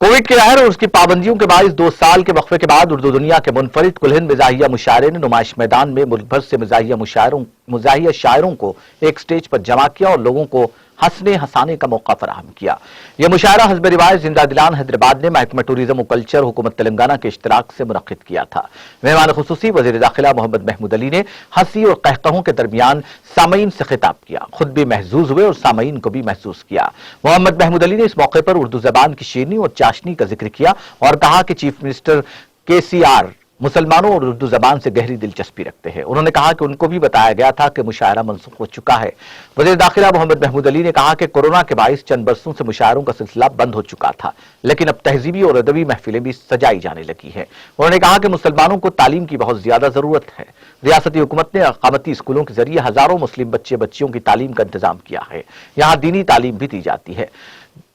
Covid के कहर और उसकी पाबंदियों के बायस 2 साल के वक्फे के बाद उर्दू दुनिया के मुनफरिद कुलहिंद मिजाहिया मुशायरे ने नुमाइश मैदान में मुल्क भर से मुजाहिया शायरों को एक स्टेज पर जमा किया और लोगों को हंसने हंसाने का मौका फराहम किया। यह मुशायरा हस्ब रिवायत जिंदा दिलान हैदराबाद ने महकमा टूरिज्म और कल्चर हुकूमत तेलंगाना के इश्तराक से मुनक्किद किया था। मेहमान खुसूसी वज़ीर दाखिला मोहम्मद महमूद अली ने हंसी और कहकहों के दरमियान सामईन से खिताब किया, खुद भी महजूज हुए और सामईन को भी महसूस किया। मोहम्मद महमूद अली ने इस मौके पर उर्दू जबान की शीरनी और चाशनी का जिक्र किया और कहा कि चीफ मिनिस्टर KCR मुसलमानों और उर्दू जबान से गहरी दिलचस्पी रखते हैं। उन्होंने कहा कि उनको भी बताया गया था कि मुशायरा मनसूख हो चुका है। वज़ीर दाखिला मोहम्मद महमूद अली ने कहा कि कोरोना के बायस चंद बरसों से मुशायरों का सिलसिला बंद हो चुका था, लेकिन अब तहजीबी और अदबी महफिलें भी सजाई जाने लगी हैं। उन्होंने कहा कि मुसलमानों को तालीम की बहुत ज्यादा जरूरत है। रियासती हुकूमत ने अकामती स्कूलों के जरिए हजारों मुस्लिम बच्चियों की तालीम का इंतजाम किया है। यहाँ दीनी तालीम भी दी जाती है।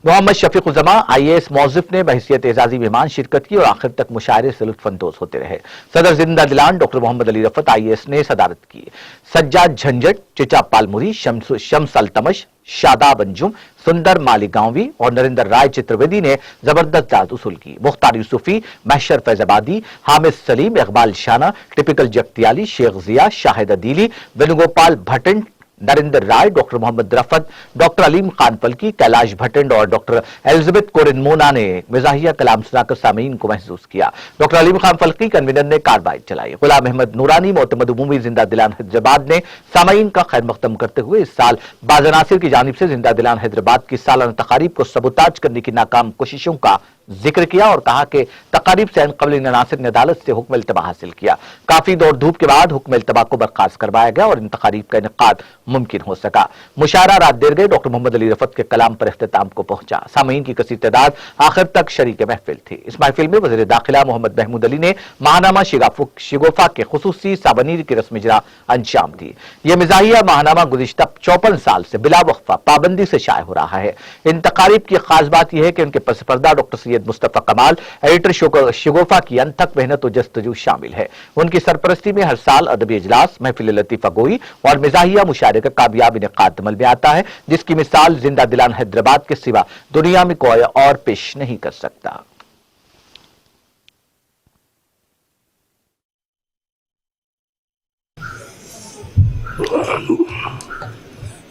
मोहम्मद शफीक-उज़्ज़मा IAS मौज़िफ ने बहैसियत एजाजी मेहमान शिरकत की और आखिर तक मुशायरे से लुत्फ़अंदोज़ होते रहे। सदर जिंदा दिलान डॉक्टर मोहम्मद अली रफ़त IAS ने सदारत की। सज्जाद झंझट, चिचा पालमुरी, शम्स अल्तमश, शादाब अंजुम, सुंदर मालिगांवी और नरेंद्र राय चतुर्वेदी ने जबरदस्त दाद उसूल की। मुख्तार यूसुफी, महशर फैजाबादी, हामिद सलीम, इकबाल शाना, टिपिकल जगतियाली, शेख जिया, शाहिद अदीली, वेणुगोपाल भट्टन, नरेंद्र राय, डॉक्टर मोहम्मद रफत, डॉक्टर अलीम खान फल्की, कैलाश भट्टन और डॉक्टर एलिजबेथ कोरिनमोना ने मिजाहिया कलाम सुनाकर सामीन को महसूस किया। डॉक्टर अलीम खान फल्की कन्वीनर ने कारबाइट चलाई। गुलाम अहमद नूरानी मोतमद उमूमी जिंदा दिलान हैदराबाद ने सामीन का खैर मकदम करते हुए इस साल बाज़नासिर की जानिब से जिंदा दिलान हैदराबाद की सालाना तकारीब को सबूताज करने की नाकाम कोशिशों का जिक्र किया और कहा कि तकारीब से कबल इन अनासिर ने अदालत से हुक्म इल्तबा हासिल किया। काफी दौड़ धूप के बाद हुक्म इल्तबा को बर्खास्त करवाया गया और इन तकारीब का इनेकाद मुमकिन हो सका। मुशायरा रात देर गए डॉक्टर मोहम्मद अली रफत के कलाम पर इख्तिताम को पहुंचा। सामीन की कसीर तादाद आखिर तक शरीक महफिल थी। इस महफिल में वज़ीर दाखिला मोहम्मद महमूद अली ने माहनामा शिगोफा के खुसूसी साबनीर की रस्म इजरा अंजाम दी। यह मिजाहिया माहनामा गुज़िश्ता 54 साल से बिला वक्फा पाबंदी से शाये हो रहा है। इन तकारीब की खास बात यह है कि उनके पस पर्दा डॉक्टर सैयद मुस्तफा कमाल, एडिटर शिगोफा की अनथक मेहनत और जस्तजू शामिल है। उनकी सरपरस्ती में हर साल अदबी इजलास, महफिल लतीफा गोई और मिजाहिया मुशायरे का कामयाब इनेकाद अमल में आता है, जिसकी मिसाल जिंदा दिलान हैदराबाद के सिवा दुनिया में कोई और पेश नहीं कर सकता।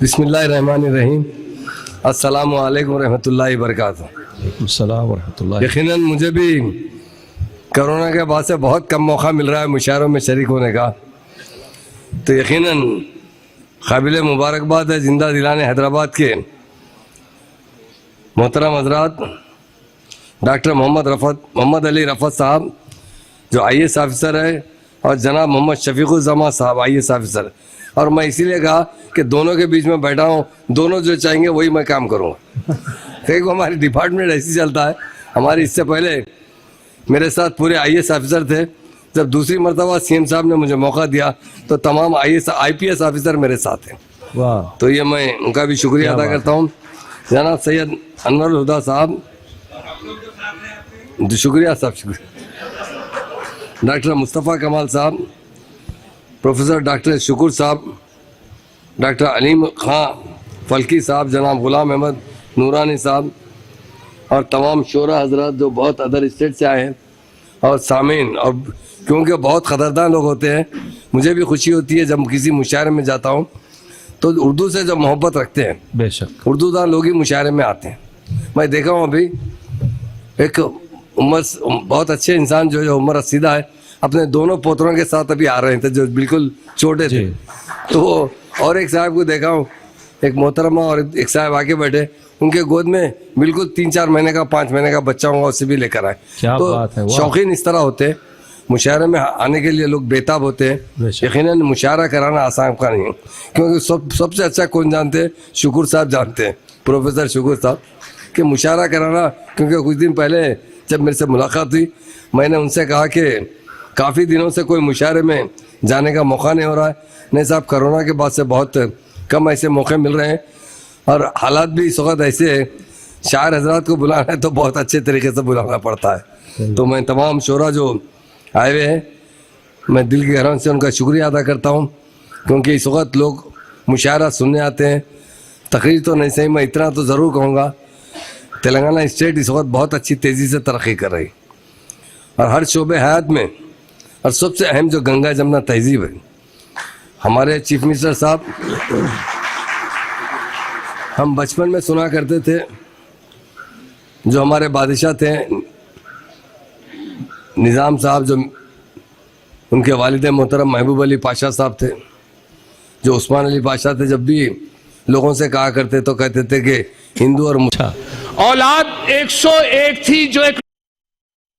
बिस्मिल्लाहिर्रहमानिर्रहीम। अस्सलामु अलैकुम रहमतुल्लाहि वबरकातुहू। यकीनन मुझे भी कोरोना के बाद से बहुत कम मौका मिल रहा है मुशायरों में शरीक होने का, तो यकीनन काबिल मुबारकबाद है जिंदा दिलाने हैदराबाद के मोहतरम हजरात डॉक्टर मोहम्मद अली रफ़त साहब जो IAS ऑफिसर है और जनाब मोहम्मद शफीक-उज़्ज़मा साहब IAS ऑफिसर। और मैं इसीलिए कहा कि दोनों के बीच में बैठा हूँ, दोनों जो चाहेंगे वही मैं काम करूँगा। देखो हमारी डिपार्टमेंट ऐसी चलता है। हमारी इससे पहले मेरे साथ पूरे IAS ऑफिसर थे। जब दूसरी मरतबा CM साहब ने मुझे मौका दिया तो तमाम IPS ऑफिसर मेरे साथ हैं। वाह, तो ये मैं उनका भी शुक्रिया अदा करता हूँ। जनाब सैयद अनवर हुदा साहब, शुक्रिया साहब, शुक्रिया। डॉक्टर मुस्तफ़ा कमाल साहब, प्रोफेसर डॉक्टर शुक्र साहब, डॉक्टर अलीम खान फल्की साहब, जनाब गुलाम अहमद नूरानी साहब और तमाम शोरा हजरात जो बहुत अदर स्टेट से आए हैं और सामीन, और क्योंकि बहुत ख़तरनाक लोग होते हैं, मुझे भी खुशी होती है जब किसी मुशायरे में जाता हूँ तो उर्दू से जब मोहब्बत रखते हैं, बेशक उर्दू दान लोग ही मुशायरे में आते हैं। मैं देखा हूँ अभी एक उम्र बहुत अच्छे इंसान जो उम्र रसीदा है, अपने दोनों पोतरों के साथ अभी आ रहे थे जो बिल्कुल छोटे थे। तो और एक साहब को देखा हूँ, एक मोहतरमा और एक साहब आके बैठे, उनके गोद में बिल्कुल 3-4 महीने का 5 महीने का बच्चा होगा, उससे भी लेकर आए। तो बात है, शौकीन इस तरह होते हैं, मुशायरे में आने के लिए लोग बेताब होते हैं। यकीनन मुशायरा कराना आसान का नहीं है, क्योंकि सबसे अच्छा कौन जानते हैं? शुक्र साहब जानते हैं, प्रोफेसर शुक्र साहब कि मुशायरा कराना। क्योंकि कुछ दिन पहले जब मेरे से मुलाकात हुई, मैंने उनसे कहा कि काफ़ी दिनों से कोई मुशायरे में जाने का मौका नहीं हो रहा है। नहीं साहब, कोरोना के बाद से बहुत कम ऐसे मौके मिल रहे हैं और हालात भी इस वक्त ऐसे है, शायर हजरात को बुलाना है तो बहुत अच्छे तरीके से बुलाना पड़ता है। तो मैं तमाम शोरा जो आए हुए हैं, मैं दिल की गहराई से उनका शुक्रिया अदा करता हूँ, क्योंकि इस वक्त लोग मुशायरा सुनने आते हैं। तकरीर तो नहीं सही, मैं इतना तो ज़रूर कहूँगा تلنگانہ اسٹیٹ اس وقت بہت اچھی تیزی سے ترقی کر رہی اور ہر شعبے حیات میں، اور سب سے اہم جو گنگا جمنا تہذیب ہے. ہمارے چیف منسٹر صاحب، ہم بچپن میں سنا کرتے تھے، جو ہمارے بادشاہ تھے نظام صاحب، جو ان کے والد محترم محبوب علی پاشا صاحب تھے، جو عثمان علی پاشا تھے، جب بھی لوگوں سے کہا کرتے تو کہتے تھے کہ ہندو اور اولاد 101 تھی جو ایک